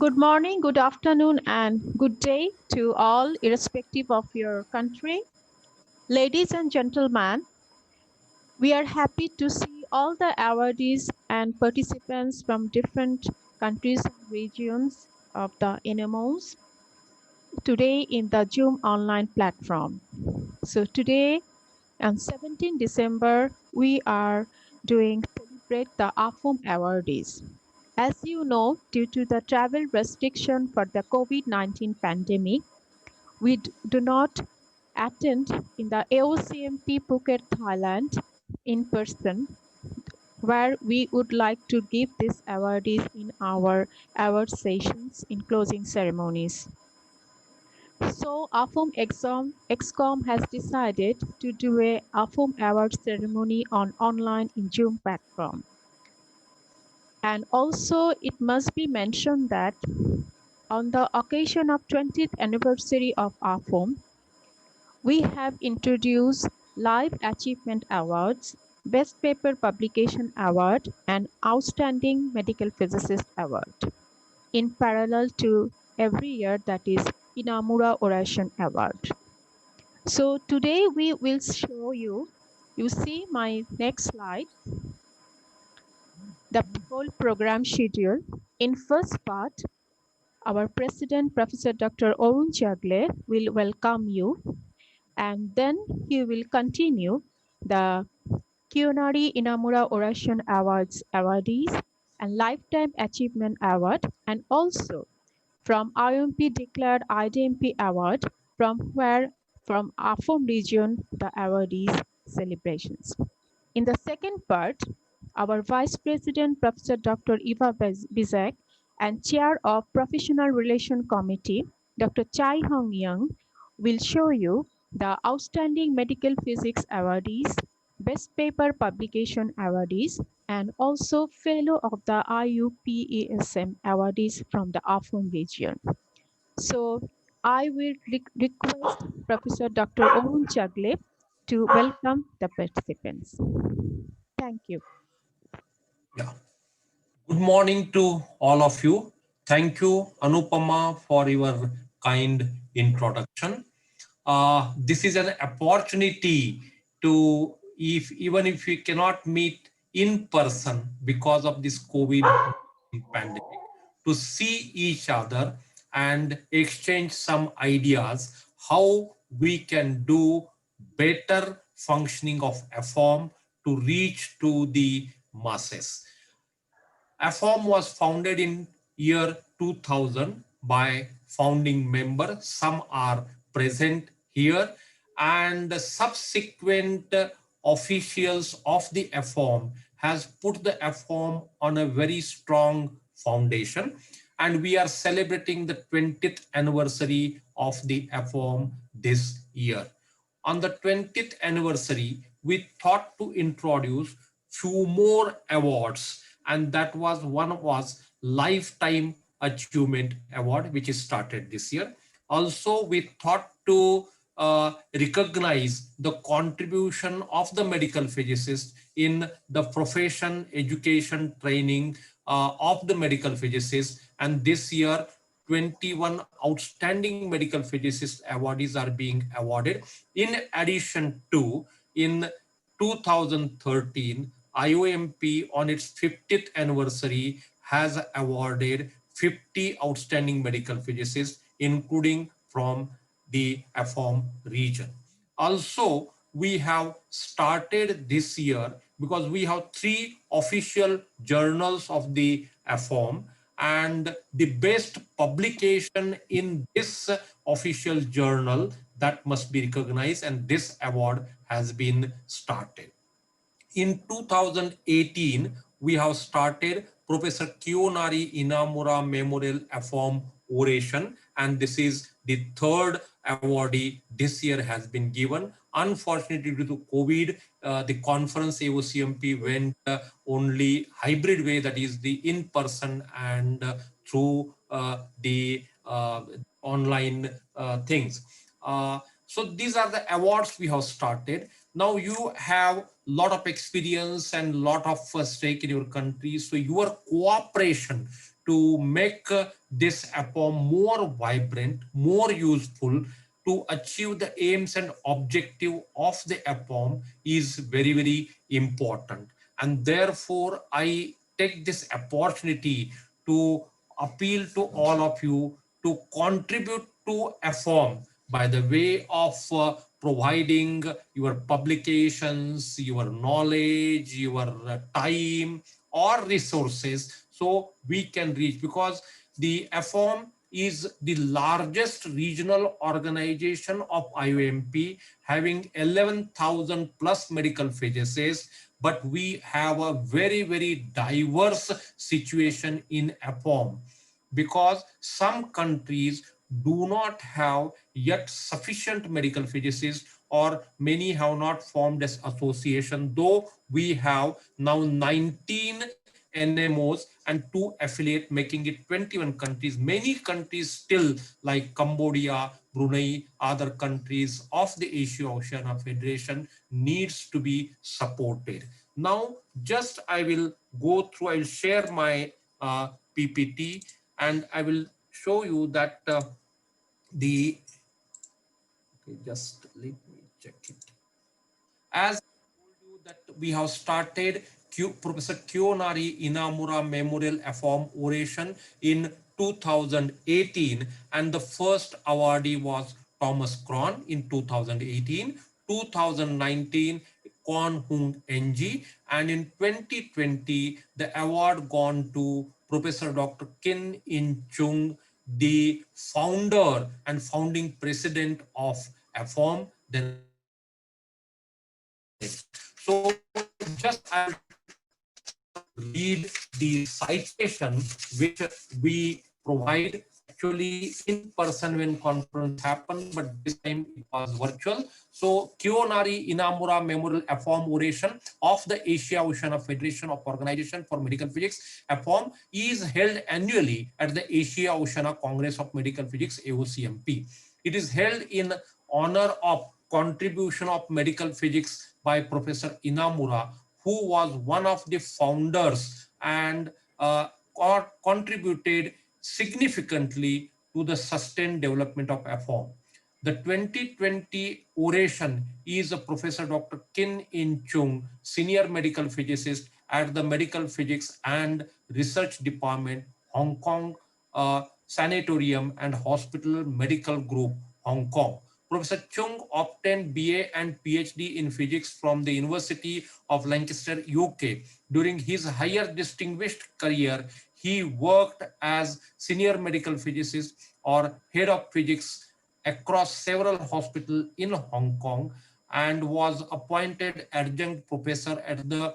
Good morning, good afternoon, and good day to all, irrespective of your country. Ladies and gentlemen, we are happy to see all the awardees and participants from different countries and regions of the NMOs today in the Zoom online platform. So today on 17 December, we are doing celebrate the AFOMP awardees. As you know, due to the travel restriction for the COVID-19 pandemic, we do not attend in the AOCMP Phuket, Thailand in person, where we would like to give these awardees in our award sessions in closing ceremonies. So AFOM EXCOM has decided to do a AFOM award ceremony on online in Zoom platform. And also it must be mentioned that on the occasion of 20th anniversary of AFOM, we have introduced Life Achievement Awards, Best Paper Publication Award, and Outstanding Medical Physicist Award in parallel to every year, that is Inamura Oration Award. So today we will show you see my next slide, the whole program schedule. In first part, our President, Professor Dr. Arun Chougule will welcome you, and then he will continue the Kiyonari Inamura Oration Awards awardees and Lifetime Achievement Award, and also from IOMP declared IDMP Award, from AFOM region the awardees celebrations. In the second part, our Vice President, Professor Dr. Eva Bezak, and Chair of Professional Relation Committee, Dr. Chai Hong Young, will show you the Outstanding Medical Physics Awardees, Best Paper Publication Awardees, and also Fellow of the IUPASM Awardees from the AFOM region. So I will request Professor Dr. Arun Chougule to welcome the participants. Thank you. Yeah. Good morning to all of you. Thank you, Anupama, for your kind introduction. This is an opportunity to, even if we cannot meet in person because of this COVID pandemic, to see each other and exchange some ideas how we can do better functioning of AFOM to reach to the masses. AFOM was founded in year 2000 by founding members. Some are present here, and the subsequent officials of the AFOM has put the AFOM on a very strong foundation, and we are celebrating the 20th anniversary of the AFOM this year. On the 20th anniversary, we thought to introduce few more awards, and that was one was Lifetime Achievement Award, which is started this year. Also, we thought to recognize the contribution of the medical physicist in the profession, education, training of the medical physicists. And this year, 21 outstanding medical physicist awardees are being awarded. In addition to, in 2013, IOMP on its 50th anniversary has awarded 50 outstanding medical physicists, including from the AFOM region. Also, we have started this year because we have 3 official journals of the AFOM, and the best publication in this official journal that must be recognized, and this award has been started. In 2018, we have started Professor Kiyonari Inamura Memorial AFOM Oration, and this is the 3rd awardee this year has been given. Unfortunately, due to COVID, the conference AOCMP went only hybrid way, that is the in-person and through the online things. So these are the awards we have started. Now you have a lot of experience and lot of stake in your country. So your cooperation to make this AFOM more vibrant, more useful to achieve the aims and objective of the AFOM is very, very important. And therefore, I take this opportunity to appeal to all of you to contribute to AFOM by the way of providing your publications, your knowledge, your time or resources, so we can reach, because the AFOM is the largest regional organization of IOMP, having 11,000 plus medical phases, but we have a very, very diverse situation in AFOM, because some countries do not have yet sufficient medical physicists, or many have not formed as association, though we have now 19 NMOs and 2 affiliate, making it 21 countries. Many countries still, like Cambodia, Brunei, other countries of the Asia Oceania Federation, needs to be supported. Now, just I will go through, I will share my PPT, and I will show you that the, okay, just let me check it. As I told you that we have started Professor Kiyonari Inamura Memorial AFOM oration in 2018, and the first awardee was Thomas Kron in 2018, 2019 Kwon Hung NG, and in 2020 the award gone to Professor Dr. Yin Cheung, the founder and founding president of AFOM, then so just I will read the citation which we provide actually in person when conference happened, but this time it was virtual. So Kiyonari Inamura Memorial AFOM oration of the Asia Oceania Federation of Organization for Medical Physics AFOM is held annually at the Asia Oceania Congress of Medical Physics AOCMP. It is held in honor of contribution of medical physics by Professor Inamura, who was one of the founders and contributed significantly to the sustained development of AFOM. The 2020 oration is a Professor Dr. Yin Cheung, Senior Medical Physicist at the Medical Physics and Research Department, Hong Kong Sanatorium and Hospital Medical Group, Hong Kong. Professor Cheung obtained BA and PhD in physics from the University of Lancaster, UK. During his higher distinguished career, he worked as senior medical physicist or head of physics across several hospitals in Hong Kong, and was appointed adjunct professor at the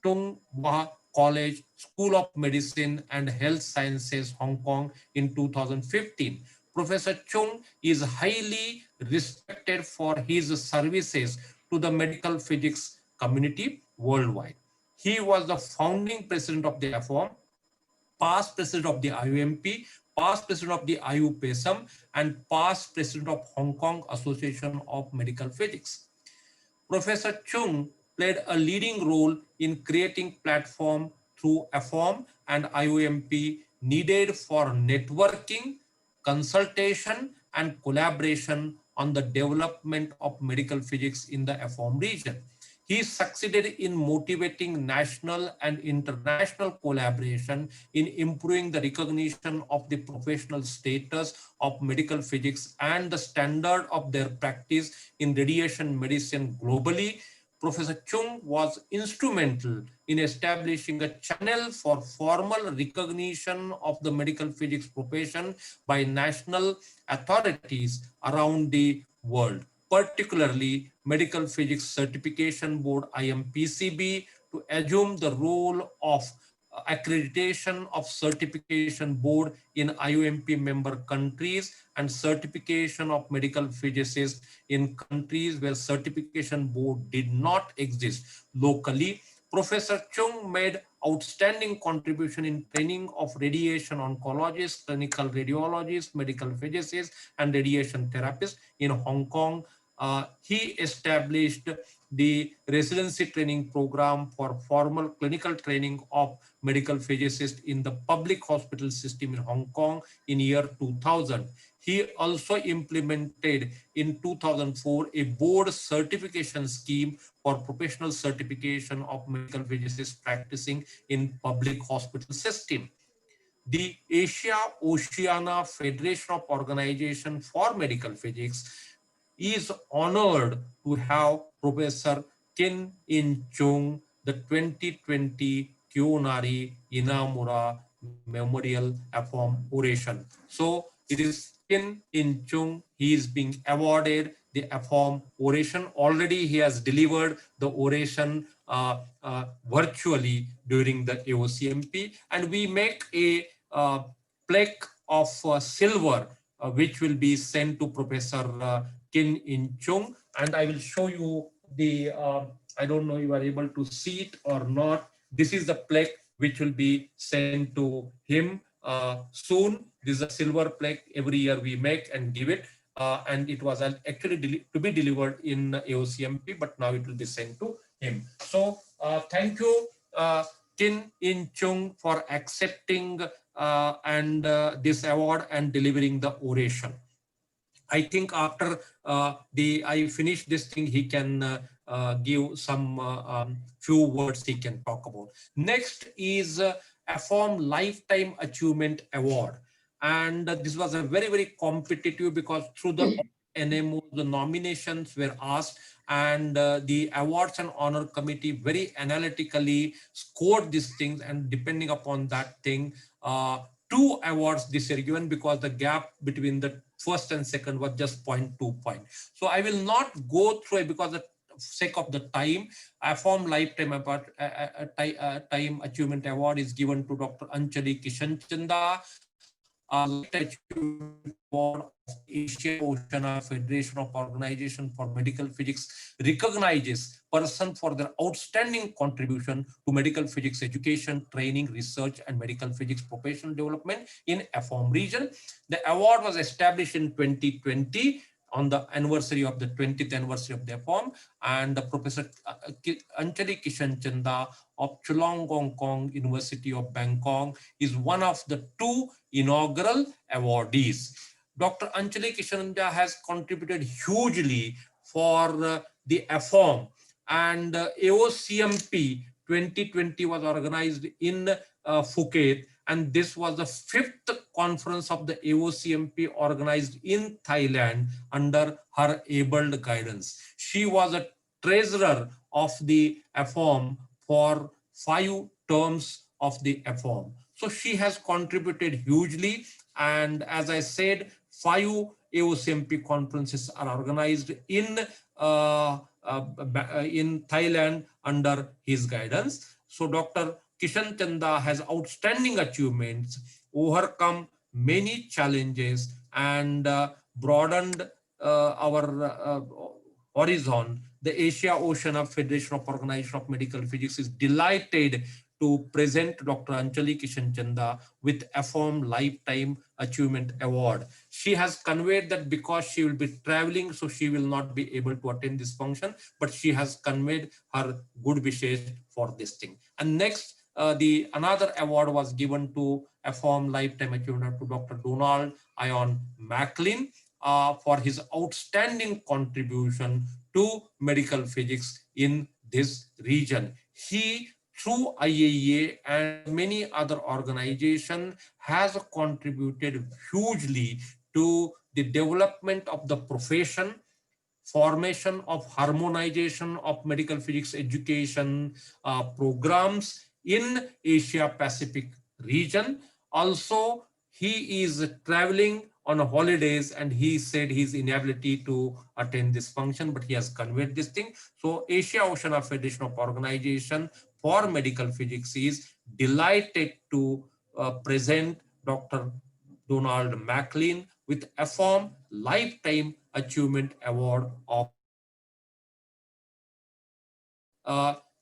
Tung Wah College, School of Medicine and Health Sciences, Hong Kong in 2015. Professor Cheung is highly respected for his services to the medical physics community worldwide. He was the founding president of the AFOM, past president of the IUMP, past president of the IUPSM, and past president of Hong Kong Association of Medical Physics. Professor Cheung played a leading role in creating platform through AFOM and IOMP needed for networking, consultation, and collaboration on the development of medical physics in the AFOM region. He succeeded in motivating national and international collaboration in improving the recognition of the professional status of medical physics and the standard of their practice in radiation medicine globally. Professor Cheung was instrumental in establishing a channel for formal recognition of the medical physics profession by national authorities around the world, particularly Medical Physics Certification Board IMPCB, to assume the role of accreditation of certification board in IOMP member countries and certification of medical physicists in countries where certification board did not exist locally. Professor Cheung made outstanding contribution in training of radiation oncologists, clinical radiologists, medical physicists, and radiation therapists in Hong Kong. He established the residency training program for formal clinical training of medical physicists in the public hospital system in Hong Kong in year 2000. He also implemented in 2004 a board certification scheme for professional certification of medical physicists practicing in public hospital system. The Asia Oceania Federation of Organization for Medical Physics is honored to have Professor Yin Cheung, the 2020 Kyonari Inamura Memorial AFOM Oration. So it is Yin Cheung. He is being awarded the AFOM Oration. Already he has delivered the oration virtually during the AOCMP, and we make a plaque of silver which will be sent to Professor Yin Cheung, and I will show you the I don't know if you are able to see it or not. This is the plaque which will be sent to him soon. This is a silver plaque. Every year we make and give it, and it was actually to be delivered in AOCMP, but now it will be sent to him. So thank you, Yin Cheung, for accepting and this award and delivering the oration. I think after I finish this thing, he can give some few words he can talk about. Next is AFOM Lifetime Achievement Award, and this was a very competitive, because through the NMO the nominations were asked, and the awards and honor committee very analytically scored these things, and depending upon that thing, two awards this year given, because the gap between the first and second was just 0.2 point. So I will not go through it because the sake of the time. AFOM Time Achievement Award is given to Dr. Anchali Kishanchanda. Lifetime Achievement Award of the Asia Oceania Federation of Organization for Medical Physics recognizes persons for their outstanding contribution to medical physics education, training, research, and medical physics professional development in AFOM region. The award was established in 2020 on the anniversary of the 20th anniversary of the AFOM, and the Professor Anchali Kishanchanda of Chulalongkorn Hong Kong University of Bangkok is one of the two inaugural awardees. Dr. Anchali Kishanchanda has contributed hugely for the AFOM, and AOCMP 2020 was organized in Phuket, and this was the 5th conference of the AOCMP organized in Thailand under her able guidance. She was a treasurer of the AFOM for 5 terms of the AFOM. So she has contributed hugely, and as I said, 5 AOCMP conferences are organized in Thailand under his guidance. So Dr. Kishan Chanda has outstanding achievements, overcome many challenges, and broadened our horizon. The Asia Oceania Federation of Organization of Medical Physics is delighted to present Dr. Anchali Kishan Chanda with AFOM Lifetime Achievement Award. She has conveyed that because she will be traveling, so she will not be able to attend this function, but she has conveyed her good wishes for this thing. And next, the another award was given to AFOM Lifetime Achievement to Dr. Donald Ion Macklin for his outstanding contribution to medical physics in this region. He, through IAEA and many other organizations, has contributed hugely to the development of the profession, formation of harmonization of medical physics education programs in Asia Pacific region. Also, he is traveling on holidays, and he said his inability to attend this function, but he has conveyed this thing. So Asia Oceania Federation of Organization for Medical Physics is delighted to present Dr. Donald Macklin with AFOM Lifetime Achievement Award of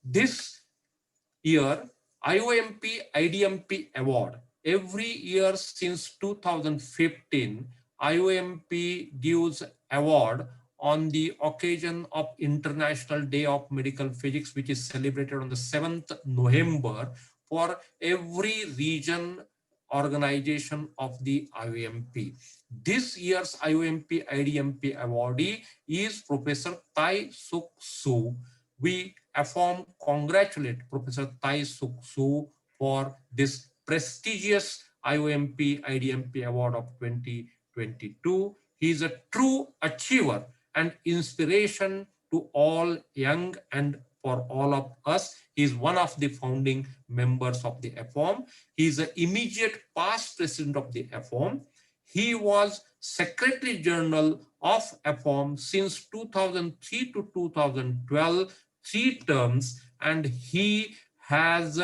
this year. IOMP IDMP Award. Every year since 2015, IOMP gives award on the occasion of International Day of Medical Physics, which is celebrated on the 7th November for every region organization of the IOMP. This year's IOMP IDMP awardee is Professor Tai Suk Soo. We AFOMP congratulate Professor Tai Suk Soo for this prestigious IOMP IDMP award of 2022. He is a true achiever and inspiration to all young and for all of us. He is one of the founding members of the AFOMP. He is the immediate past president of the AFOMP. He was Secretary General of AFOMP since 2003 to 2012, 3 terms, and he has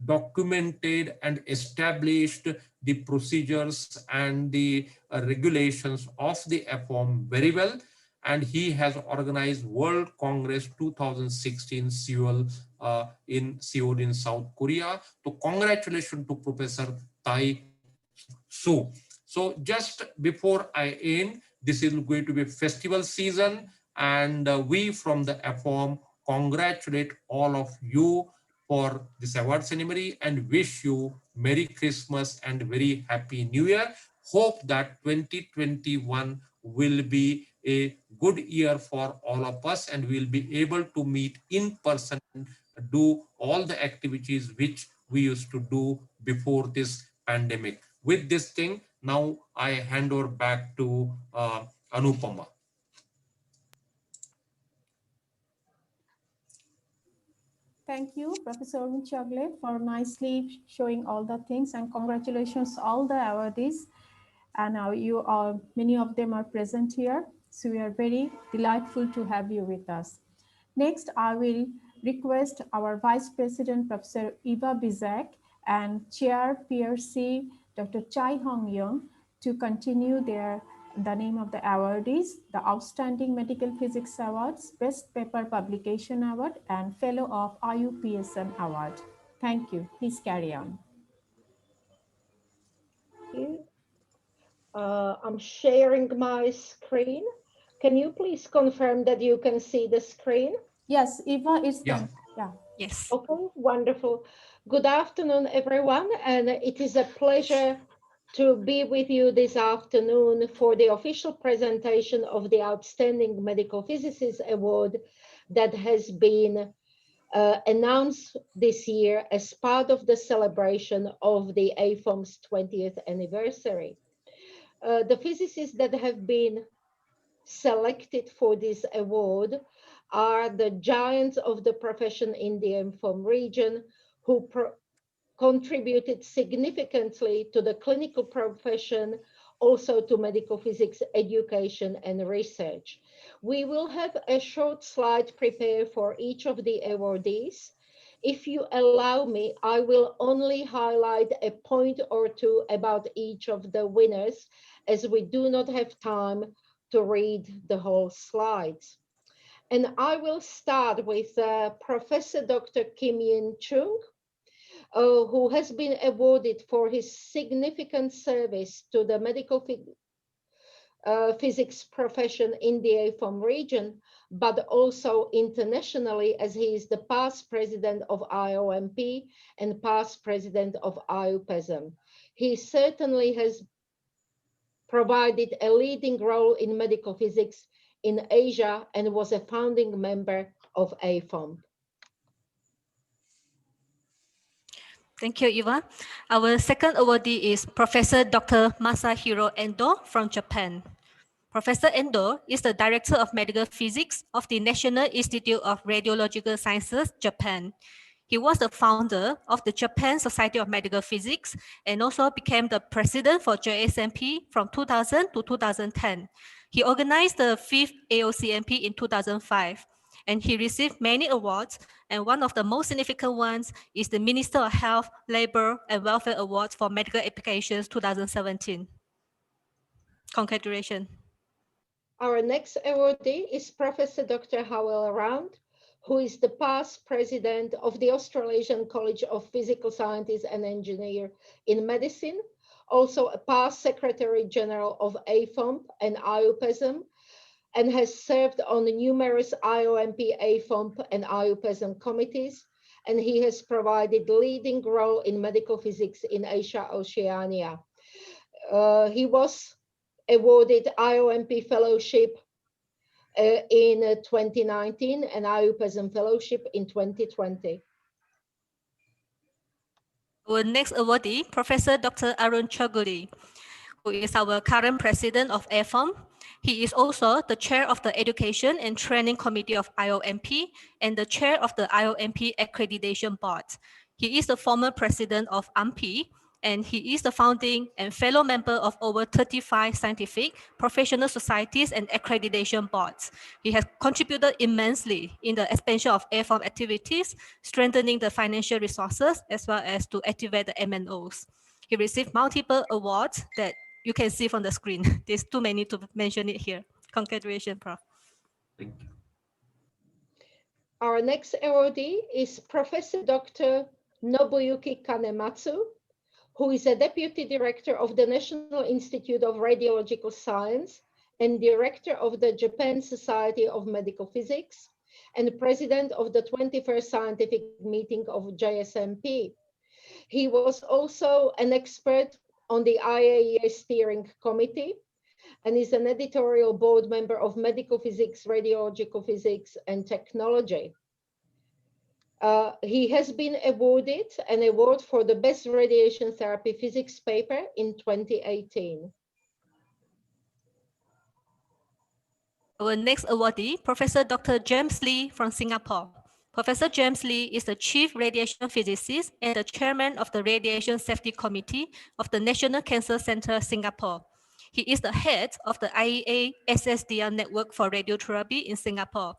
documented and established the procedures and the regulations of the AFOMP very well. And he has organized World Congress 2016 Seoul in South Korea. So congratulations to Professor Tai Suk. So just before I end, this is going to be festival season, and we from the AFOMP congratulate all of you for this award ceremony and wish you Merry Christmas and very Happy New Year. Hope that 2021 will be a good year for all of us and we'll be able to meet in person, do all the activities which we used to do before this pandemic. With this thing, now I hand over back to Anupama. Thank you, Professor Chougule, for nicely showing all the things, and congratulations all the awardees. And now you are, many of them are present here. So we are very delightful to have you with us. Next, I will request our Vice President, Professor Eva Bezak, and Chair PRC, Dr. Chai Hong Young, to continue the name of the awardees, the Outstanding Medical Physics Awards, Best Paper Publication Award, and Fellow of IUPSM Award. Thank you. Please carry on. I'm sharing my screen. Can you please confirm that you can see the screen? Yes, Eva is Yeah. there. Yeah. Yes. Okay, wonderful. Good afternoon, everyone. And it is a pleasure to be with you this afternoon for the official presentation of the Outstanding Medical Physicist Award that has been announced this year as part of the celebration of the AFOMP's 20th anniversary. The physicists that have been selected for this award are the giants of the profession in the AFOMP region who contributed significantly to the clinical profession, also to medical physics education and research. We will have a short slide prepared for each of the awardees. If you allow me, I will only highlight a point or two about each of the winners, as we do not have time to read the whole slides. And I will start with Professor Dr. Yin Cheung, who has been awarded for his significant service to the medical physics profession in the AFOMP region, but also internationally, as he is the past president of IOMP and past president of IUPSM. He certainly has provided a leading role in medical physics in Asia and was a founding member of AFOMP. Thank you, Eva. Our second awardee is Professor Dr. Masahiro Endo from Japan. Professor Endo is the Director of Medical Physics of the National Institute of Radiological Sciences, Japan. He was the founder of the Japan Society of Medical Physics and also became the president for JSMP from 2000 to 2010. He organized the 5th AOCMP in 2005, and he received many awards, and one of the most significant ones is the Minister of Health, Labor and Welfare Awards for Medical Applications 2017. Congratulations. Our next awardee is Professor Dr. Howell, who is the past president of the Australasian College of Physical Scientists and Engineers in Medicine, also a past Secretary General of AFOMP and IUPSM, and has served on numerous IOMP, AFOMP, and IUPASM committees, and he has provided leading role in medical physics in Asia Oceania. He was awarded IOMP Fellowship in 2019 and IUPASM Fellowship in 2020. Our next awardee, Professor Dr. Arun Chougule, who is our current president of AFOMP. He is also the chair of the Education and Training Committee of IOMP and the chair of the IOMP Accreditation Board. He is the former president of AMP, and he is the founding and fellow member of over 35 scientific, professional societies and accreditation boards. He has contributed immensely in the expansion of AFOMP activities, strengthening the financial resources, as well as to activate the MNOs. He received multiple awards that you can see from the screen. There's too many to mention it here. Congratulations, Prof. Thank you. Our next awardee is Professor Dr. Nobuyuki Kanematsu, who is a Deputy Director of the National Institute of Radiological Science and Director of the Japan Society of Medical Physics and President of the 21st Scientific Meeting of JSMP. He was also an expert on the IAEA Steering Committee and is an editorial board member of Medical Physics, Radiological Physics, and Technology. He has been awarded an award for the best radiation therapy physics paper in 2018. Our next awardee, Professor Dr. James Lee from Singapore. Professor James Lee is the Chief Radiation Physicist and the Chairman of the Radiation Safety Committee of the National Cancer Center, Singapore. He is the head of the IEA SSDR network for radiotherapy in Singapore.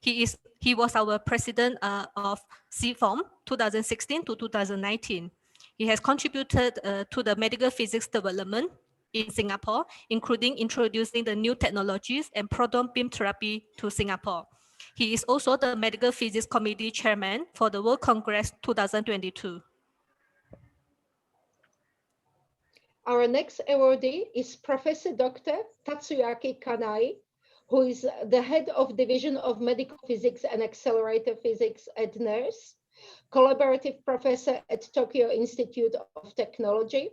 He was our president of CFOMP 2016 to 2019. He has contributed to the medical physics development in Singapore, including introducing the new technologies and proton beam therapy to Singapore. He is also the Medical Physics Committee Chairman for the World Congress 2022. Our next awardee is Professor Dr. Tatsuaki Kanai, who is the head of Division of Medical Physics and Accelerator Physics at NERS, collaborative professor at Tokyo Institute of Technology,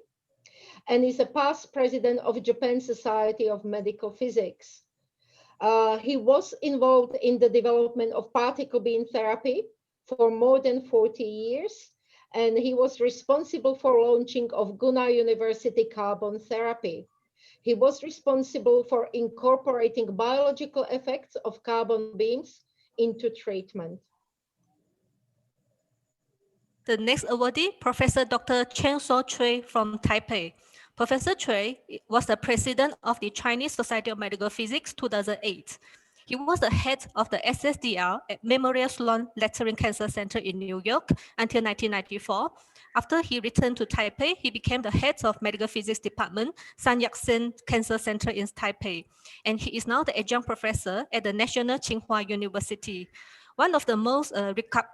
and is a past president of Japan Society of Medical Physics. He was involved in the development of particle beam therapy for more than 40 years, and he was responsible for launching of Gunma University carbon therapy. He was responsible for incorporating biological effects of carbon beams into treatment. The next awardee, Professor Dr. Chen-Shou Chui from Taipei. Professor Chui was the president of the Chinese Society of Medical Physics 2008. He was the head of the SSDR at Memorial Sloan Kettering Cancer Center in New York until 1994. After he returned to Taipei, he became the head of Medical Physics Department, Sun Yat-sen Cancer Center in Taipei. And he is now the adjunct professor at the National Tsinghua University. One of the most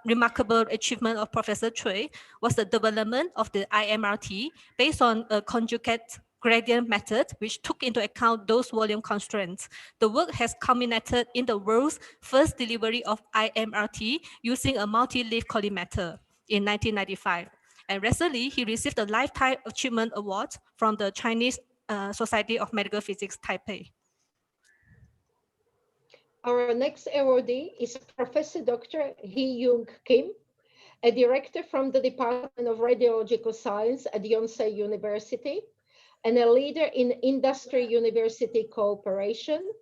remarkable achievements of Professor Chui was the development of the IMRT based on a conjugate gradient method, which took into account those volume constraints. The work has culminated in the world's first delivery of IMRT using a multi-leaf collimator in 1995. And recently, he received the Lifetime Achievement Award from the Chinese Society of Medical Physics, Taipei. Our next awardee is Professor Dr. Hee-Joung Kim, a director from the Department of Radiological Science at Yonsei University and a leader in industry-university cooperation.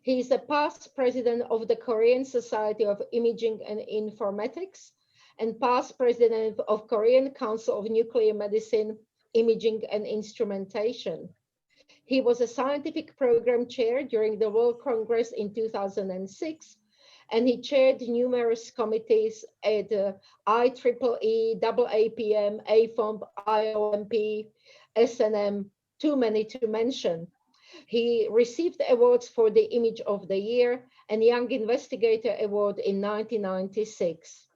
He is a past president of the Korean Society of Imaging and Informatics and past president of Korean Council of Nuclear Medicine, Imaging and Instrumentation. He was a scientific program chair during the World Congress in 2006, and he chaired numerous committees at IEEE, AAPM, AFOMP, IOMP, SNM, too many to mention. He received awards for the Image of the Year and Young Investigator Award in 1996.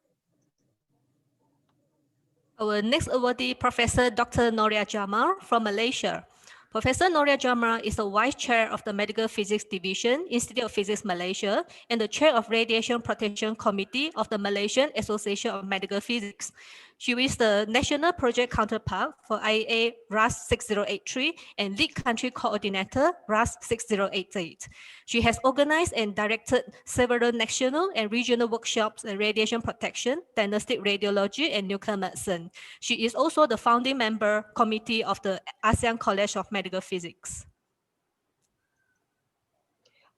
Our next awardee, Professor Dr. Noriah Jamal from Malaysia. Professor Noriah Jamal is the Vice Chair of the Medical Physics Division, Institute of Physics Malaysia, and the Chair of Radiation Protection Committee of the Malaysian Association of Medical Physics. She is the national project counterpart for IAA RAS 6083 and lead country coordinator RAS 6088. She has organized and directed several national and regional workshops in radiation protection, diagnostic radiology, and nuclear medicine. She is also the founding member committee of the ASEAN College of Medical Physics.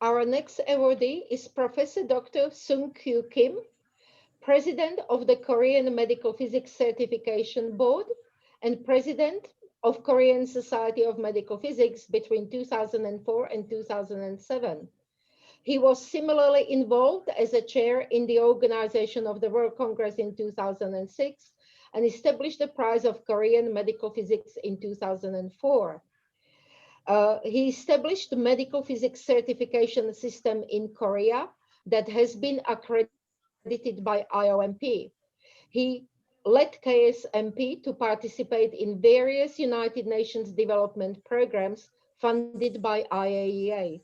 Our next awardee is Professor Dr. Sung-Kyu Kim, President of the Korean Medical Physics Certification Board and President of Korean Society of Medical Physics between 2004 and 2007. He was similarly involved as a chair in the organization of the World Congress in 2006 and established the Prize of Korean Medical Physics in 2004. He established the medical physics certification system in Korea that has been accredited by AFOMP. He led KSMP to participate in various United Nations development programs funded by IAEA.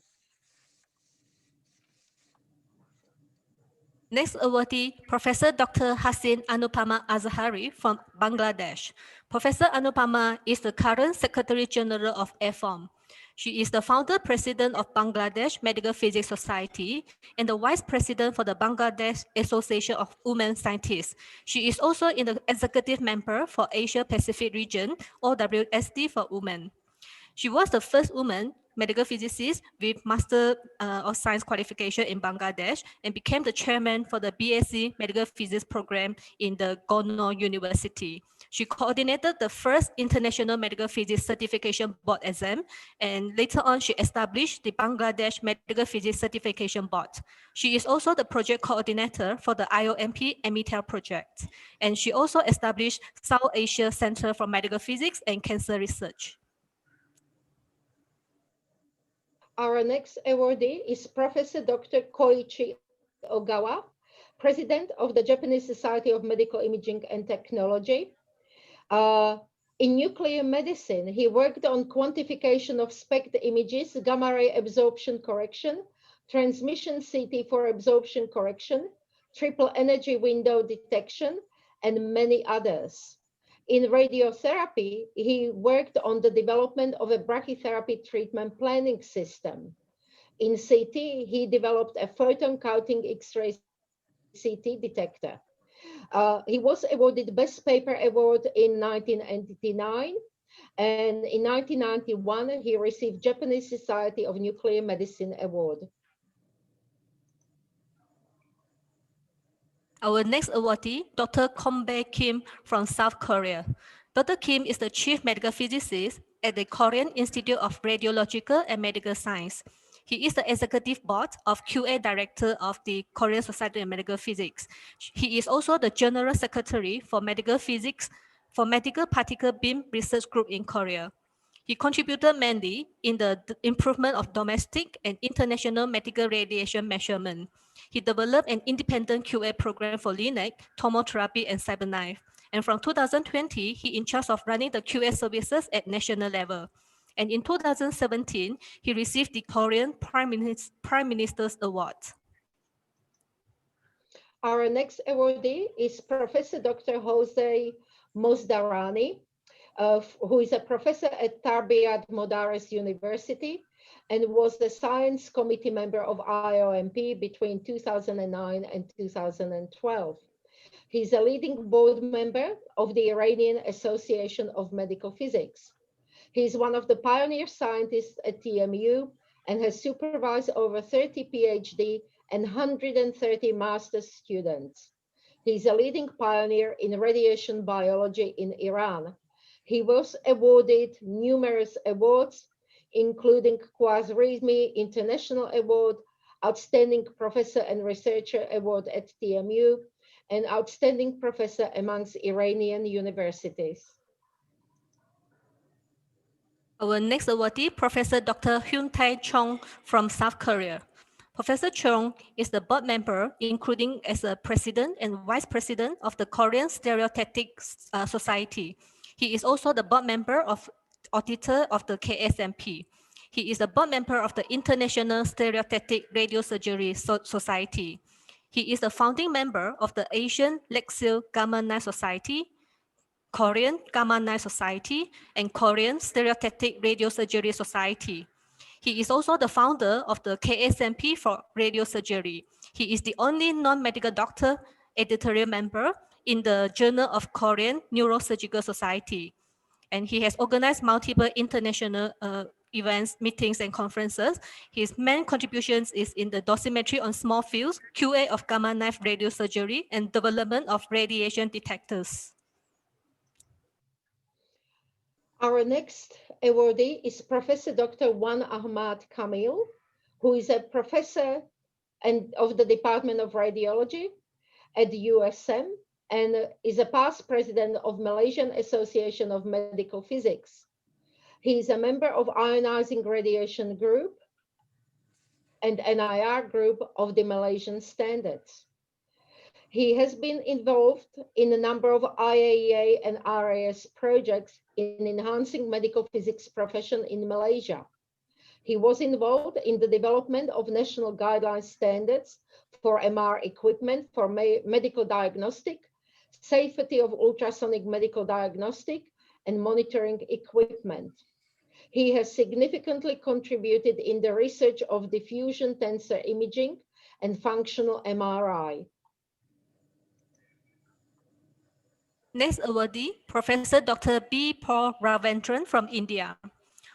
Next awardee, Professor Dr. Hasin Anupama Azhari from Bangladesh. Professor Anupama is the current Secretary General of AFOMP. She is the founder president of Bangladesh Medical Physics Society and the vice president for the Bangladesh Association of Women Scientists. She is also in the executive member for Asia Pacific region, or WSD for women. She was the first woman medical physicist with Master of Science qualification in Bangladesh and became the chairman for the BSc Medical Physics program in the Gono University. She coordinated the first International Medical Physics Certification Board exam, and later on she established the Bangladesh Medical Physics Certification Board. She is also the project coordinator for the IOMP EMITEL project, and she also established South Asia Center for Medical Physics and Cancer Research. Our next awardee is Professor Dr. Koichi Ogawa, President of the Japanese Society of Medical Imaging and Technology. In nuclear medicine, he worked on quantification of SPECT images, gamma ray absorption correction, transmission CT for absorption correction, triple energy window detection, and many others. In radiotherapy, he worked on the development of a brachytherapy treatment planning system. In CT, he developed a photon counting X-ray CT detector. He was awarded Best Paper Award in 1989, and in 1991, he received Japanese Society of Nuclear Medicine Award. Our next awardee, Dr. Kum Bae Kim from South Korea. Dr. Kim is the chief medical physicist at the Korean Institute of Radiological and Medical Science. He is the executive board of QA director of the Korean Society of Medical Physics. He is also the general secretary for medical physics for Medical Particle Beam Research Group in Korea. He contributed mainly in the improvement of domestic and international medical radiation measurement. He developed an independent QA program for LINAC, tomotherapy, and CyberKnife. And from 2020, he in charge of running the QA services at national level. And in 2017, he received the Korean Prime Minister's Award. Our next awardee is Professor Dr. Jose Mosdarani, who is a professor at Tarbiyat Modares University and was the science committee member of IOMP between 2009 and 2012. He's a leading board member of the Iranian Association of Medical Physics. He's one of the pioneer scientists at TMU and has supervised over 30 PhD and 130 master's students. He's a leading pioneer in radiation biology in Iran. He was awarded numerous awards, including Khwarizmi International Award, Outstanding Professor and Researcher Award at TMU, and Outstanding Professor amongst Iranian universities. Our next awardee, Professor Dr. Hyun-Tae Chung from South Korea. Professor Chung is the board member, including as a president and vice president of the Korean Stereotactic Society. He is also the board member of auditor of the KSMP. He is a board member of the International Stereotactic Radiosurgery Society. He is the founding member of the Asian Lexil Gamma Knife Society, Korean Gamma Knife Society, and Korean Stereotactic Radiosurgery Society. He is also the founder of the KSMP for radiosurgery. He is the only non-medical doctor editorial member in the Journal of Korean Neurosurgical Society. And he has organized multiple international events, meetings, and conferences. His main contributions is in the dosimetry on small fields, QA of gamma knife radiosurgery, and development of radiation detectors. Our next awardee is Professor Dr. Wan Ahmad Kamil, who is a professor of the Department of Radiology at the USM and is a past president of Malaysian Association of Medical Physics. He is a member of Ionizing Radiation Group and NIR Group of the Malaysian Standards. He has been involved in a number of IAEA and RAS projects in enhancing medical physics profession in Malaysia. He was involved in the development of national guideline standards for MR equipment for medical diagnostic, safety of ultrasonic medical diagnostic, and monitoring equipment. He has significantly contributed in the research of diffusion tensor imaging and functional MRI. Next awardee, Professor Dr. B. Paul Ravindran from India.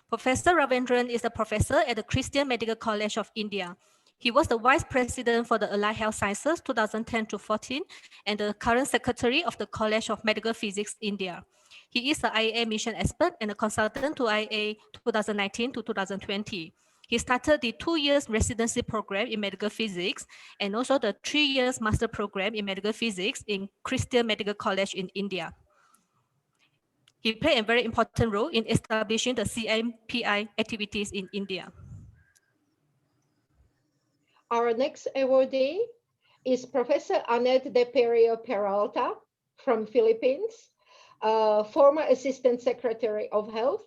Professor Ravindran is a professor at the Christian Medical College of India. He was the Vice President for the Allied Health Sciences 2010 to 14 and the current Secretary of the College of Medical Physics India. He is an IAA mission expert and a consultant to IAA 2019 to 2020. He started the 2 years residency program in medical physics and also the 3 years master program in medical physics in Christian Medical College in India. He played a very important role in establishing the CMPI activities in India. Our next awardee is Professor Agnette de Perio Peralta from Philippines, former Assistant Secretary of Health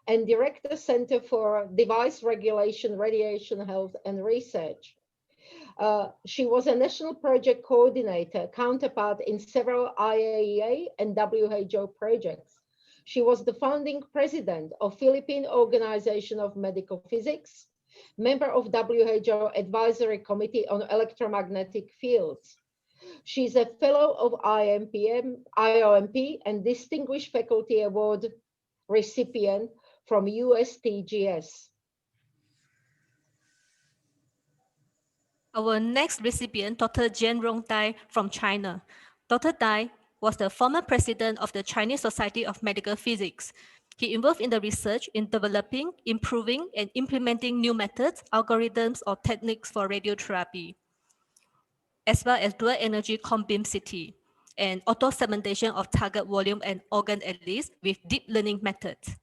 and Director Center for Device Regulation, Radiation Health and Research. She was a National Project Coordinator counterpart in several IAEA and WHO projects. She was the founding president of Philippine Organization of Medical Physics, member of WHO Advisory Committee on Electromagnetic Fields. She's a fellow of IOMP and Distinguished Faculty Award recipient from USTGS. Our next recipient, Dr. Jianrong Dai from China. Dr. Dai was the former president of the Chinese Society of Medical Physics. He involved in the research in developing, improving, and implementing new methods, algorithms, or techniques for radiotherapy, as well as dual energy beam CT and auto-segmentation of target volume and organ at least with deep learning methods.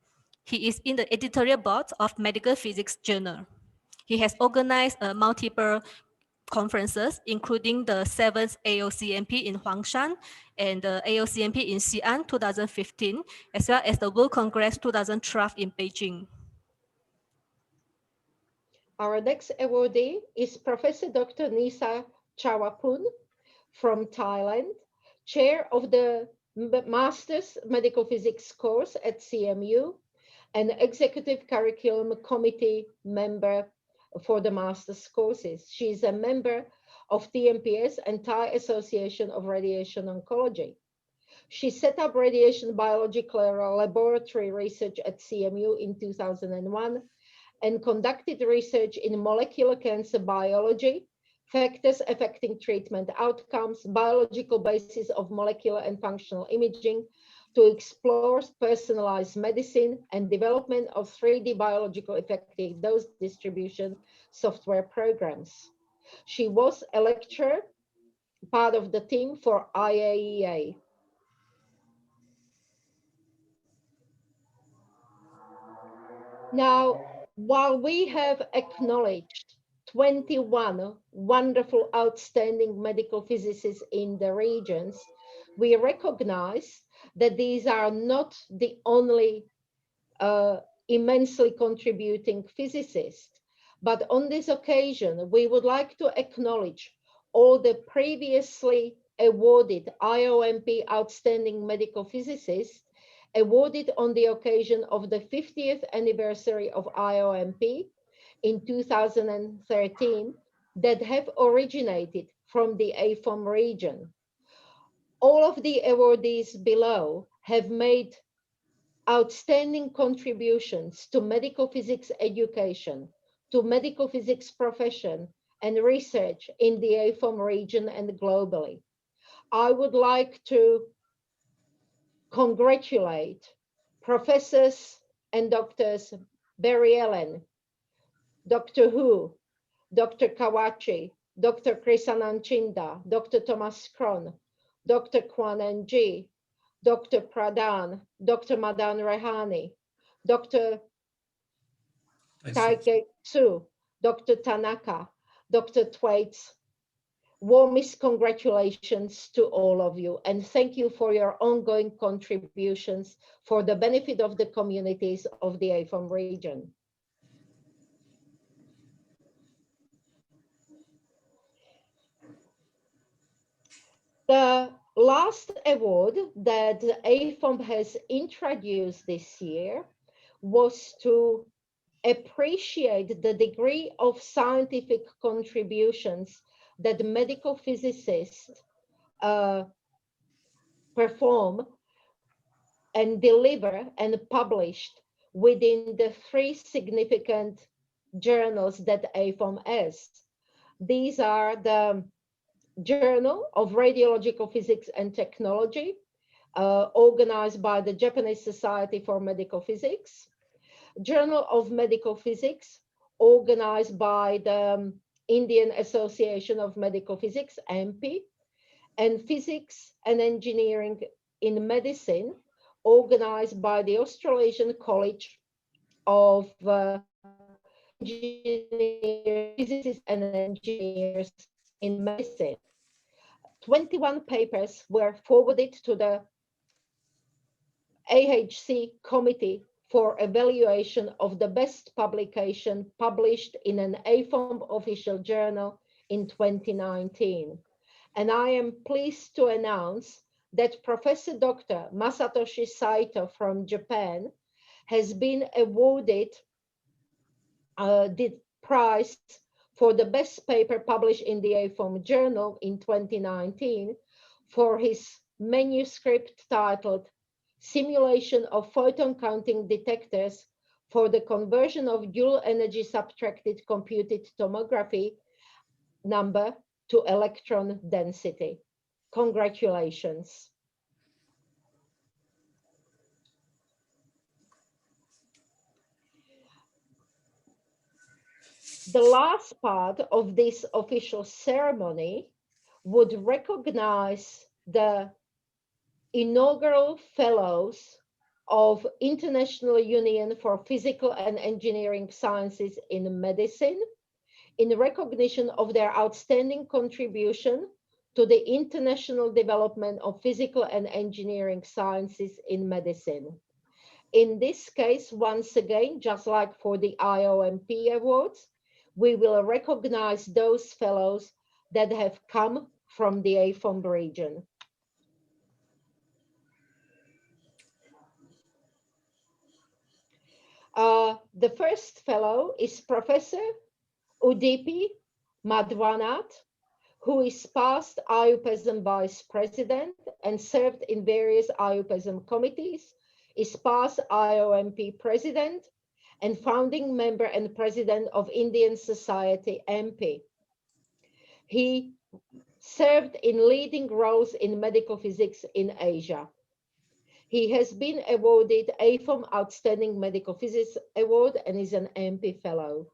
He is in the editorial board of Medical Physics Journal. He has organized multiple conferences, including the 7th AOCMP in Huangshan and the AOCMP in Xi'an 2015, as well as the World Congress 2012 in Beijing. Our next awardee is Professor Dr. Nisa Chawapun from Thailand, chair of the Master's Medical Physics course at CMU and Executive Curriculum Committee member for the master's courses. She is a member of TMPS and Thai Association of Radiation Oncology. She set up radiation biological laboratory research at CMU in 2001 and conducted research in molecular cancer biology, factors affecting treatment outcomes, biological basis of molecular and functional imaging to explore personalized medicine and development of 3D biological effective dose distribution software programs. She was a lecturer, part of the team for IAEA. Now, while we have acknowledged 21 wonderful, outstanding medical physicists in the regions, we recognize that these are not the only immensely contributing physicists. But on this occasion, we would like to acknowledge all the previously awarded IOMP Outstanding Medical Physicists awarded on the occasion of the 50th anniversary of IOMP in 2013 that have originated from the AFOMP region. All of the awardees below have made outstanding contributions to medical physics education, to medical physics profession and research in the AFOMP region and globally. I would like to congratulate Professors and Doctors Barry Allen, Dr. Hu, Dr. Kawachi, Dr. Krisanan Chinda, Dr. Thomas Kron, Dr. Kwan Ng, Dr. Pradhan, Dr. Madan Rehani, Dr. Taiketsu, Dr. Tanaka, Dr. Thwaites. Warmest congratulations to all of you, and thank you for your ongoing contributions for the benefit of the communities of the AFOMP region. The last award that AFOMP has introduced this year was to appreciate the degree of scientific contributions that medical physicists perform and deliver and published within the 3 significant journals that AFOMP has. These are the Journal of Radiological Physics and Technology, organized by the Japanese Society for Medical Physics, Journal of Medical Physics, organized by the Indian Association of Medical Physics, AMPI, and Physics and Engineering in Medicine, organized by the Australasian College of Engineers, Physicists and Engineers in Medicine. 21 papers were forwarded to the AHC Committee for evaluation of the best publication published in an AFOMP official journal in 2019. And I am pleased to announce that Professor Dr. Masatoshi Saito from Japan has been awarded the prize for the best paper published in the AFOMP journal in 2019 for his manuscript titled Simulation of Photon Counting Detectors for the Conversion of Dual Energy Subtracted Computed Tomography Number to Electron Density. Congratulations. The last part of this official ceremony would recognize the inaugural fellows of International Union for Physical and Engineering Sciences in Medicine in recognition of their outstanding contribution to the international development of physical and engineering sciences in medicine. In this case, once again, just like for the IOMP awards, we will recognize those fellows that have come from the AFOMP region. The first fellow is Professor Udipi Madhwanath, who is past IUPASM Vice President and served in various IUPASM committees, is past IOMP President and founding member and President of Indian Society MP. He served in leading roles in medical physics in Asia. He has been awarded AFOMP Outstanding Medical Physics Award and is an MP Fellow.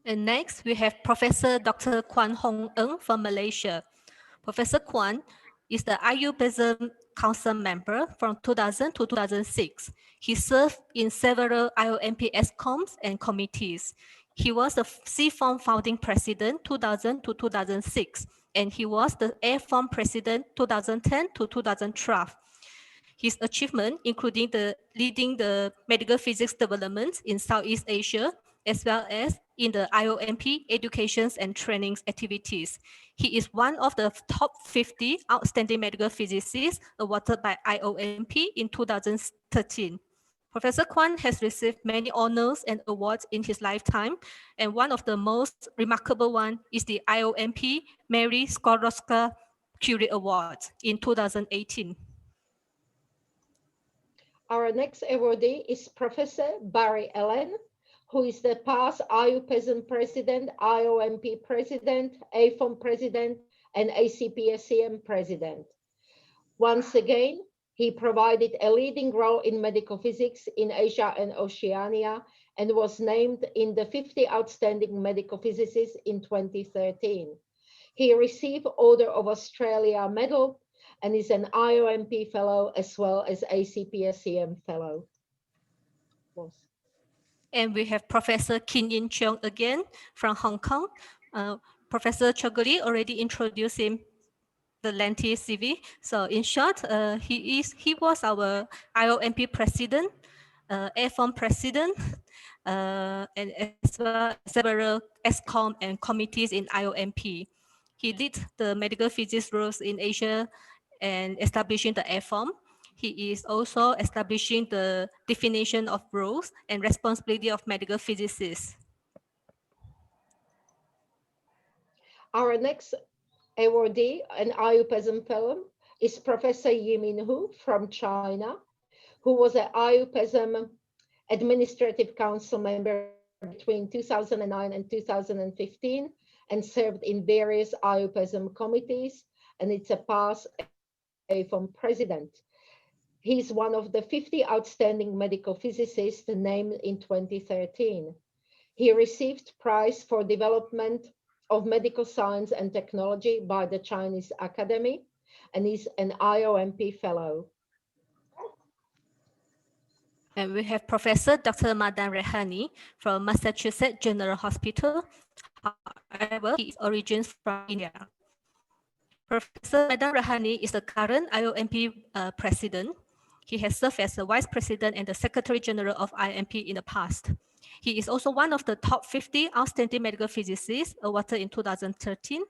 And next, we have Professor Dr. Kwan Hong Ng from Malaysia. Professor Kwan is the IUPASM Council member from 2000 to 2006. He served in several IOMP ESCOMs and committees. He was the CFOMP founding president 2000 to 2006, and he was the AFOMP president 2010 to 2012. His achievement, including the leading the medical physics development in Southeast Asia, as well as in the IOMP educations and trainings activities. He is one of the top 50 outstanding medical physicists awarded by IOMP in 2013. Professor Kwan has received many honors and awards in his lifetime, and one of the most remarkable one is the IOMP Mary Skorowska Curie Award in 2018. Our next awardee is Professor Barry Allen, who is the past IUPASM President, IOMP President, AFOMP President, and ACPSCM President. Once again, he provided a leading role in medical physics in Asia and Oceania and was named in the 50 Outstanding Medical Physicists in 2013. He received Order of Australia Medal and is an IOMP Fellow as well as ACPSCM Fellow. And we have Professor Yin Cheung again from Hong Kong. Professor Chougule already introduced him the lengthy CV. So in short, he was our IOMP president, AFOM president, and as well as several ESCOM and committees in IOMP. He led the medical physics roles in Asia and establishing the AFOM. He is also establishing the definition of roles and responsibility of medical physicists. Our next awardee, an IUPASM Fellow, is Professor Yimin Hu from China, who was an IUPASM Administrative Council member between 2009 and 2015 and served in various IUPASM committees, and it's a past AFOM president. He's one of the 50 outstanding medical physicists named in 2013. He received prize for development of medical science and technology by the Chinese Academy and is an IOMP Fellow. And we have Professor Dr. Madan Rehani from Massachusetts General Hospital. However, he origins from India. Professor Madan Rehani is the current IOMP president. He has served as the vice president and the secretary general of IOMP in the past. He is also one of the top 50 outstanding medical physicists awarded in 2013,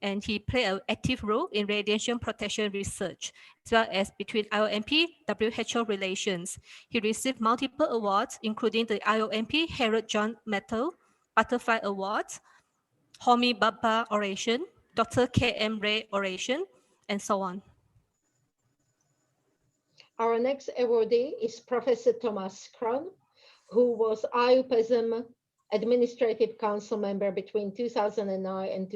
and he played an active role in radiation protection research, as well as between IOMP WHO relations. He received multiple awards, including the IOMP Harold John Medal, Butterfly Awards, Homi Bhabha Oration, Dr. K.M. Ray Oration, and so on. Our next awardee is Professor Thomas Kron, who was IUPASM Administrative Council member between 2009 and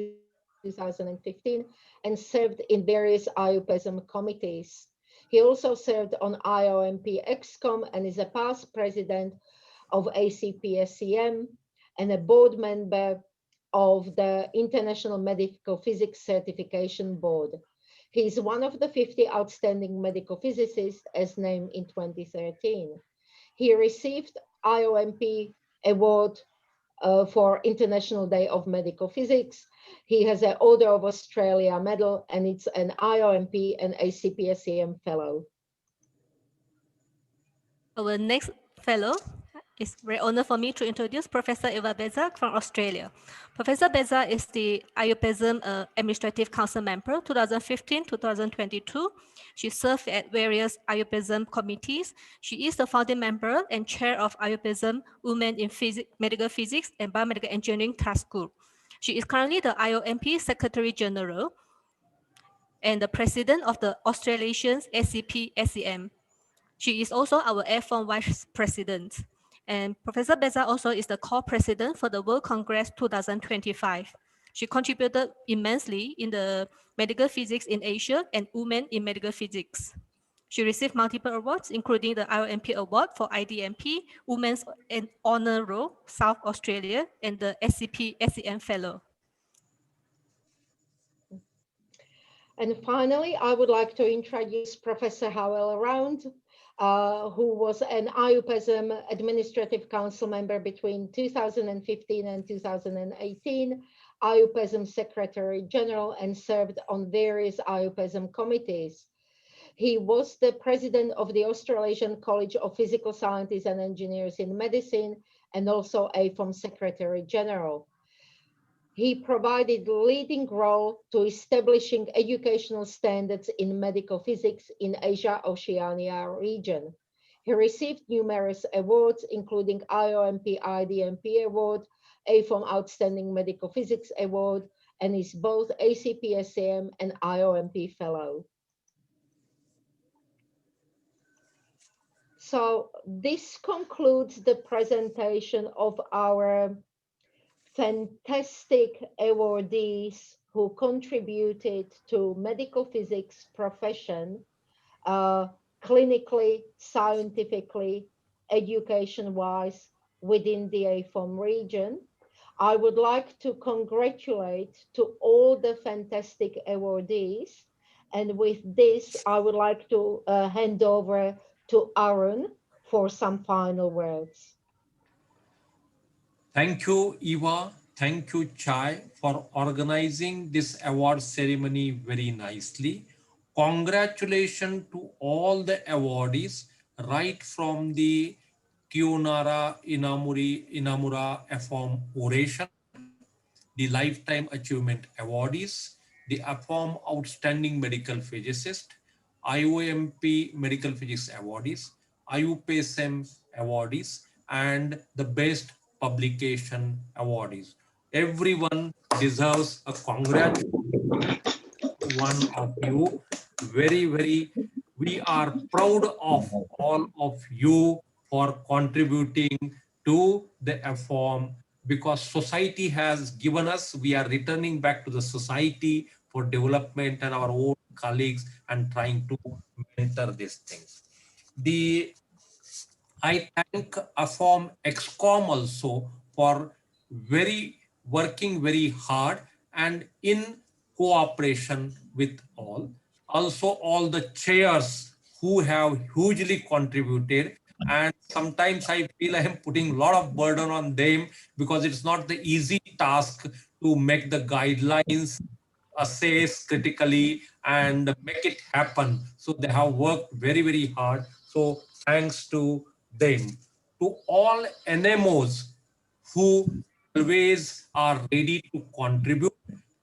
2015 and served in various IUPASM committees. He also served on IOMP EXCOM and is a past president of ACPSCM and a board member of the International Medical Physics Certification Board. He is one of the 50 outstanding medical physicists as named in 2013. He received IOMP Award for International Day of Medical Physics. He has an Order of Australia Medal and it's an IOMP and ACPSCM Fellow. Our next fellow is very honor for me to introduce Professor Eva Bezak from Australia. Professor Bezak is the IUPASM Administrative Council member 2015-2022. She served at various IUPASM committees. She is the founding member and chair of IUPASM Women in Medical Physics and Biomedical Engineering Task Group. She is currently the IOMP Secretary General and the president of the Australasian SCP-SCM. She is also our AFOM Vice President. And Professor Bezak also is the co-president for the World Congress 2025. She contributed immensely in the medical physics in Asia and women in medical physics. She received multiple awards, including the IOMP Award for IDMP, Women's Honor Roll, South Australia, and the SCP-SCM Fellow. And finally, I would like to introduce Professor Howell around, who was an IUPASM Administrative Council member between 2015 and 2018, IUPASM Secretary General, and served on various IUPASM committees. He was the president of the Australasian College of Physical Scientists and Engineers in Medicine and also AFOMP Secretary General. He provided leading role to establishing educational standards in medical physics in Asia-Oceania region. He received numerous awards, including IOMP IDMP Award, AFOMP Outstanding Medical Physics Award, and is both ACPSCM and IOMP Fellow. So this concludes the presentation of our fantastic awardees who contributed to medical physics profession clinically, scientifically, education-wise within the AFOMP region. I would like to congratulate to all the fantastic awardees. And with this, I would like to hand over to Arun for some final words. Thank you, Eva. Thank you, Chai, for organizing this award ceremony very nicely. Congratulations to all the awardees, right from the Kiyonara Inamura AFOMP Oration, the Lifetime Achievement Awardees, the AFOMP Outstanding Medical Physicist, IOMP Medical Physics Awardees, IUPSM Awardees, and the Best Publication Awardees. Everyone deserves a congratulations, one of you. Very, we are proud of all of you for contributing to the AFOMP, because society has given us, we are returning back to the society for development and our own colleagues and trying to mentor these things. I thank AFOMP EXCOM also for working very hard and in cooperation with all. Also all the chairs who have hugely contributed, and sometimes I feel I am putting a lot of burden on them because it's not the easy task to make the guidelines, assess critically and make it happen. So they have worked very hard. So thanks to them. To all NMOs who always are ready to contribute,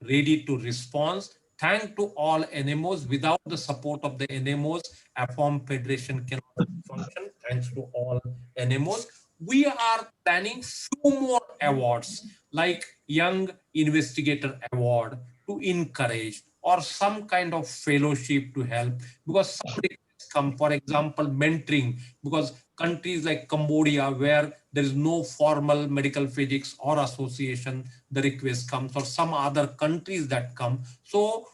ready to respond. Thank to all NMOs. Without the support of the NMOs, AFOMP Federation cannot function. Thanks to all NMOs. We are planning few more awards like Young Investigator Award to encourage, or some kind of fellowship to help, because some requests come, for example, mentoring, because countries like Cambodia where there is no formal medical physics or association, the request comes, or some other countries that come. So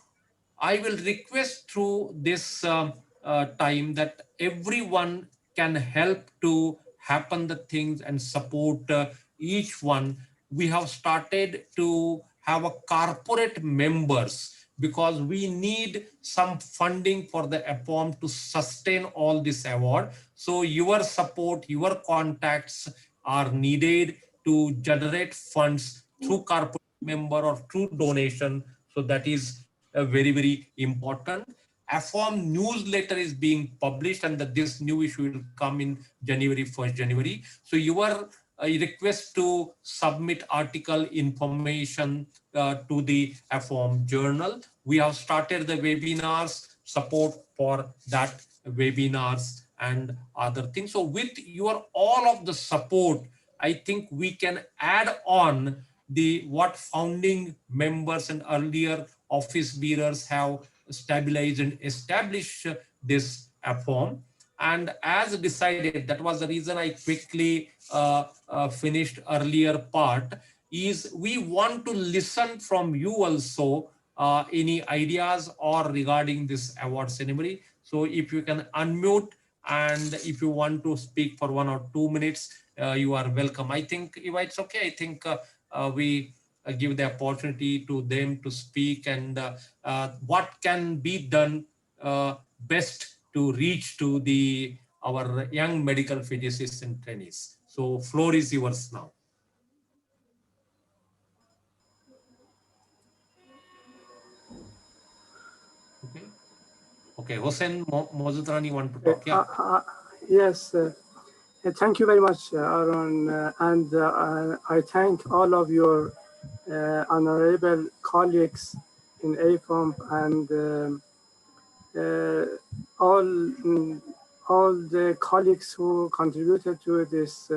I will request through this time that everyone can help to happen the things and support each one. We have started to have a corporate members because we need some funding for the AFOMP to sustain all this award. So your support, your contacts are needed to generate funds through corporate member or through donation. So that is very important. AFOMP newsletter is being published, and that this new issue will come in January 1st January. So your request to submit article information to the AFOMP journal. We have started the webinars, support for that webinars and other things. So with your all of the support, I think we can add on the what founding members and earlier office bearers have stabilized and established this AFOMP. And as decided, that was the reason I quickly finished earlier part, is we want to listen from you also any ideas or regarding this award ceremony. So if you can unmute, and if you want to speak for 1 or 2 minutes, you are welcome. I think, Eva, it's okay. I think we give the opportunity to them to speak, and what can be done best to reach to our young medical physicists and trainees. So floor is yours now. Okay. Okay, Hossein Mozudrani want to talk? Yeah. Yes. Thank you very much, Arun, and I thank all of your honorable colleagues in AFOMP and all the colleagues who contributed to this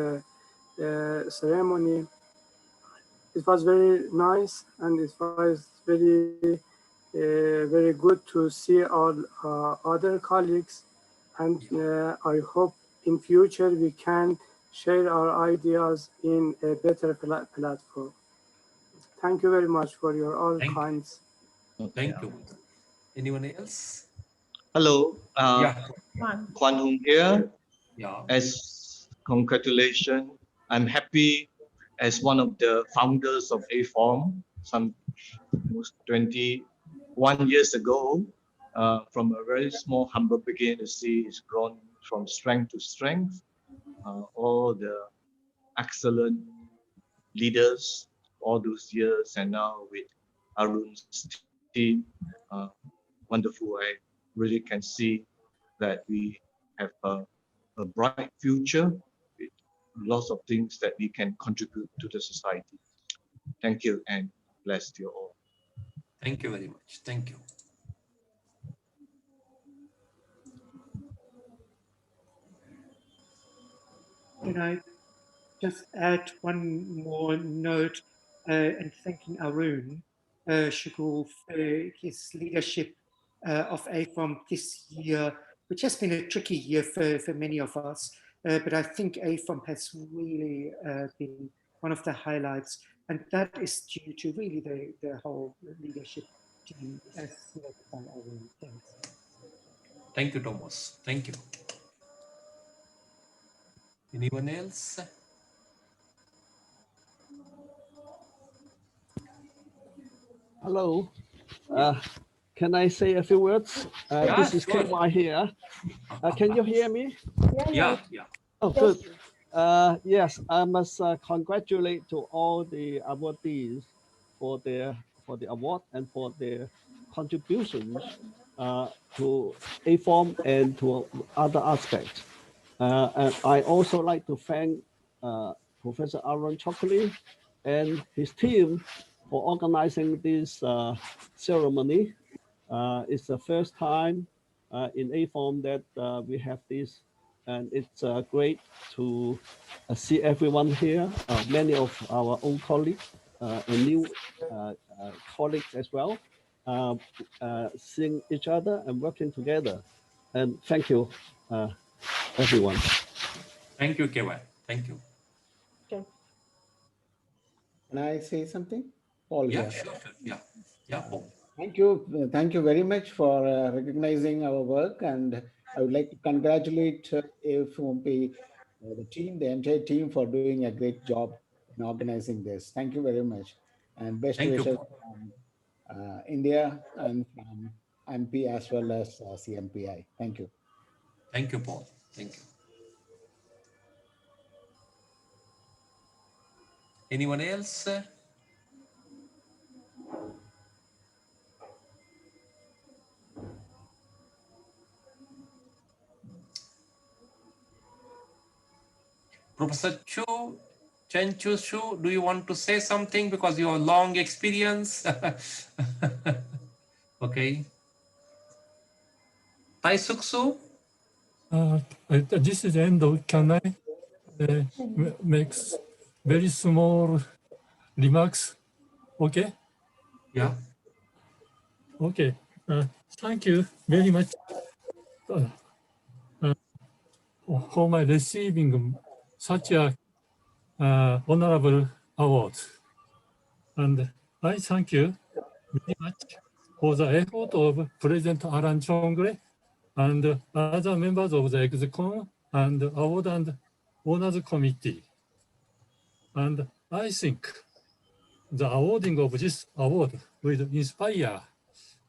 ceremony. It was very nice, and it was very good to see all other colleagues, and I hope in future we can share our ideas in a better platform. Thank you very much for your all kinds. Thank you. Anyone else? Hello, Yeah. Kwan Hung here. Yeah. As congratulations, I'm happy as one of the founders of AFOMP, some almost 21 years ago, from a very small, humble beginning to see it's grown from strength to strength. All the excellent leaders all those years, and now with Arun's team, wonderful. I really can see that we have a bright future with lots of things that we can contribute to the society. Thank you and bless you all. Thank you very much. Thank you. Can I just add one more note and thanking Arun Chougule for his leadership of AFOMP this year, which has been a tricky year for many of us. But I think AFOMP has really been one of the highlights, and that is due to really the whole leadership team as led by Arun. Thanks. Thank you, Thomas. Thank you. Anyone else? Hello. Can I say a few words? This is sure. KY here. Can you hear me? Yeah. Oh, good. Yes, I must congratulate to all the awardees for the award and for their contributions to AFOMP and to other aspects. And I also like to thank Professor Arun Chougule and his team for organizing this ceremony. It's the first time in AFOMP that we have this, and it's great to see everyone here, many of our old colleagues and new colleagues as well, seeing each other and working together. And thank you, everyone. Thank you, KY. Thank you. Okay. Can I say something? Paul Yeah, here. sure. Yeah, Paul. Thank you very much for recognizing our work, and I would like to congratulate AFOMP, the team, the entire team, for doing a great job in organizing this. Thank you very much, and best Thank you, wishes Paul. from India and from MP as well as CMPI. Thank you. Thank you, Paul. Thank you. Anyone else? Professor Chen-Shou, do you want to say something because you have long experience? Okay. Taisuksu? This is Endo. Can I make very small remarks? Okay? Yeah. Okay. Thank you very much for my receiving such a honorable award. And I thank you very much for the effort of President Arun Chougule and other members of the ExCom and Award and Honors Committee. And I think the awarding of this award will inspire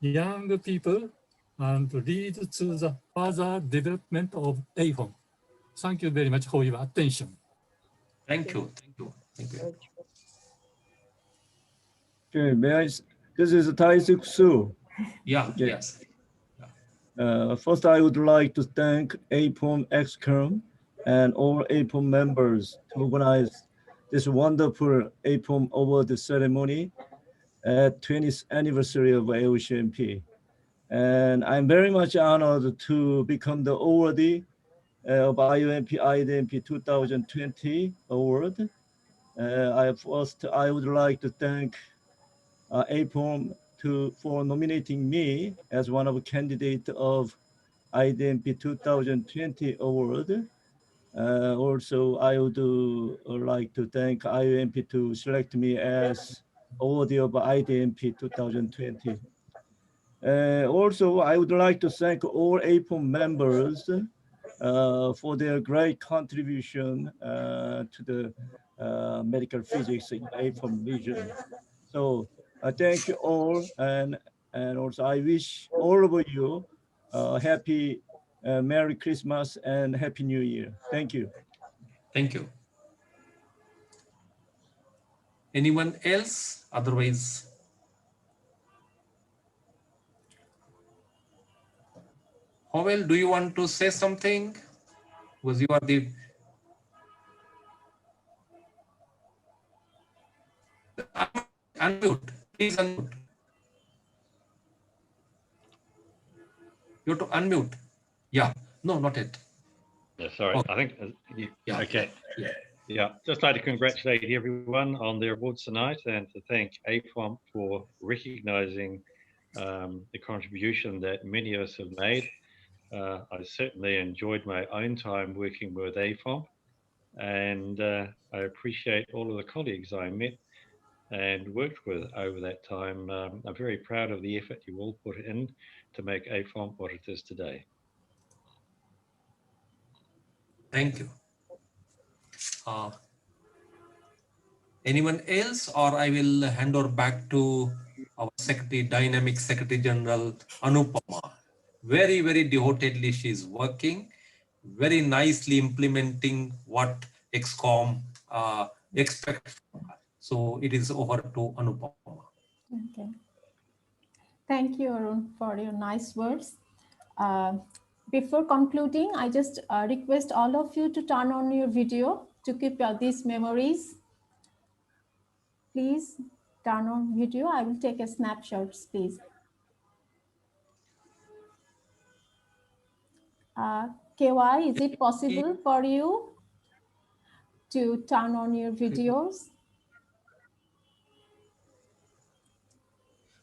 young people and lead to the further development of AFOMP. Thank you very much for your attention. Thank you. Thank you. Thank you. Okay, this is Taisuksu. Yeah, okay. yes. First, I would like to thank AFOMP XCOM and all AFOMP members to organize this wonderful AFOMP award ceremony at 20th anniversary of AOCMP. And I'm very much honored to become the awardee of IOMP 2020 award. I would like to thank AFOMP for nominating me as one of the candidates of IDMP 2020 award. Also, I would like to thank IOMP to select me as awardee of IDMP 2020. Also, I would like to thank all AFOMP members for their great contribution to the medical physics in AFOMP region. So I thank you all, and also I wish all of you happy Merry Christmas and Happy New Year. Thank you. Thank you. Anyone else? Otherwise, Howell, do you want to say something? Because you are the unmute. Please unmute. You have to unmute. Yeah. No, not yet. Yeah, sorry. Okay. I think, Yeah. okay. Yeah. Yeah, just like to congratulate everyone on their awards tonight and to thank AFOMP for recognizing the contribution that many of us have made. I certainly enjoyed my own time working with AFOMP, and I appreciate all of the colleagues I met and worked with over that time. I'm very proud of the effort you all put in to make AFOMP what it is today. Thank you. Anyone else, or I will hand over back to our Secretary, Dynamic Secretary General Anupama. Very, very devotedly she is working, very nicely implementing what XCOM expects from her. So it is over to Anupama. Okay. Thank you, Arun, for your nice words. Before concluding, I just request all of you to turn on your video to keep these memories. Please turn on video. I will take a snapshot, please. KY, is it possible for you to turn on your videos?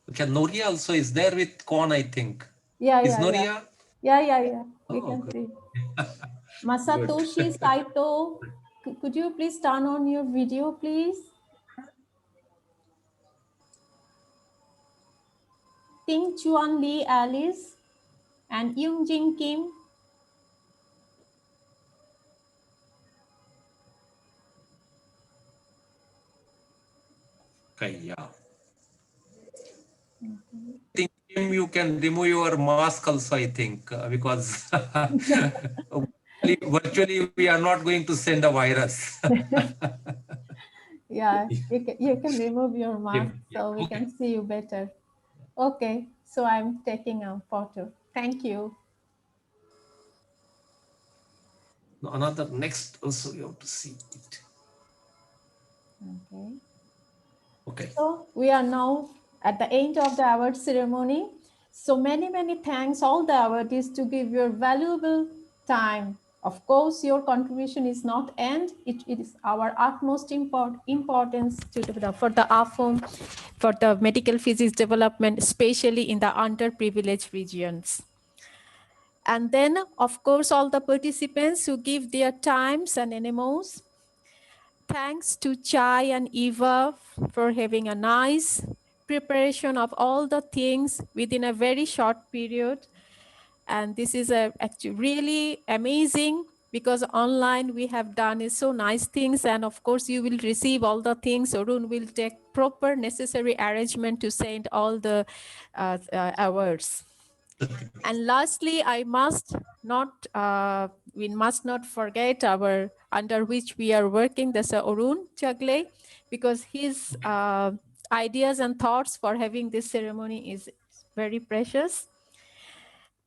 Okay, Noriah also is there with Kon, I think. Yeah, Is yeah, yeah. Noriah? Yeah. We Oh, can good. see. Masatoshi Saito, could you please turn on your video, please? Ting Chuan Lee Alice and Yin Kim. Okay, yeah. I think Kim, you can remove your mask also, I think, because virtually we are not going to send a virus. Yeah, you can remove your mask so we Okay. can see you better. Okay, so I'm taking a photo. Thank you. Another next also you have to see it. Okay. Okay. So we are now at the end of the award ceremony. So many thanks all the awardees to give your valuable time. Of course, your contribution is not end. It is our utmost importance for the AFOMP, for the medical physics development, especially in the underprivileged regions. And then, of course, all the participants who give their times and NMOs. Thanks to Chai and Eva for having a nice preparation of all the things within a very short period. And this is actually really amazing because online we have done is so nice things. And of course, you will receive all the things. Arun will take proper necessary arrangement to send all the awards. And lastly, we must not forget our under which we are working. That's Arun Chougule, because his ideas and thoughts for having this ceremony is very precious.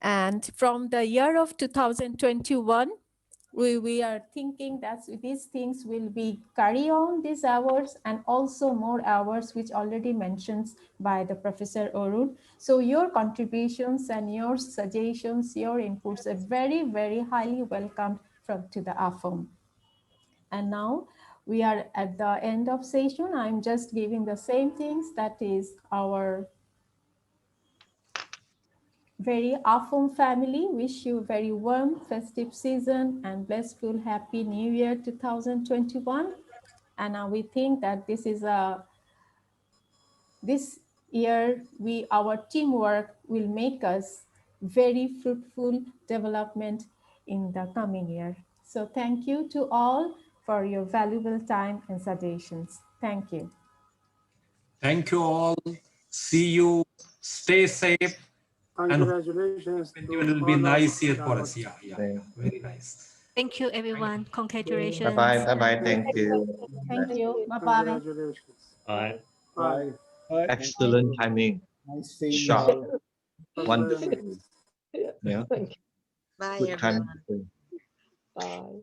And from the year of 2021, we are thinking that these things will be carry on these hours and also more hours, which already mentions by the Professor Arun. So your contributions and your suggestions, your inputs are very, very highly welcomed to the AFOMP. And now we are at the end of session. I'm just giving the same things, that is our very AFOMP family wish you very warm festive season and blissful happy new year 2021. And we think that this year our teamwork will make us very fruitful development in the coming year. So thank you to all for your valuable time and suggestions. Thank you. Thank you all. See you. Stay safe. And Congratulations to 2021 will be all of nice year for our us. Yeah. Very nice. Thank you, everyone. Bye Congratulations. bye. Bye bye. Thank you. Thank you. Bye-bye. congratulations. Bye. Bye. Excellent timing. Nice seeing you Sharp. all. Wonderful. Yeah. Thank you. Bye, Good everyone. time. Bye.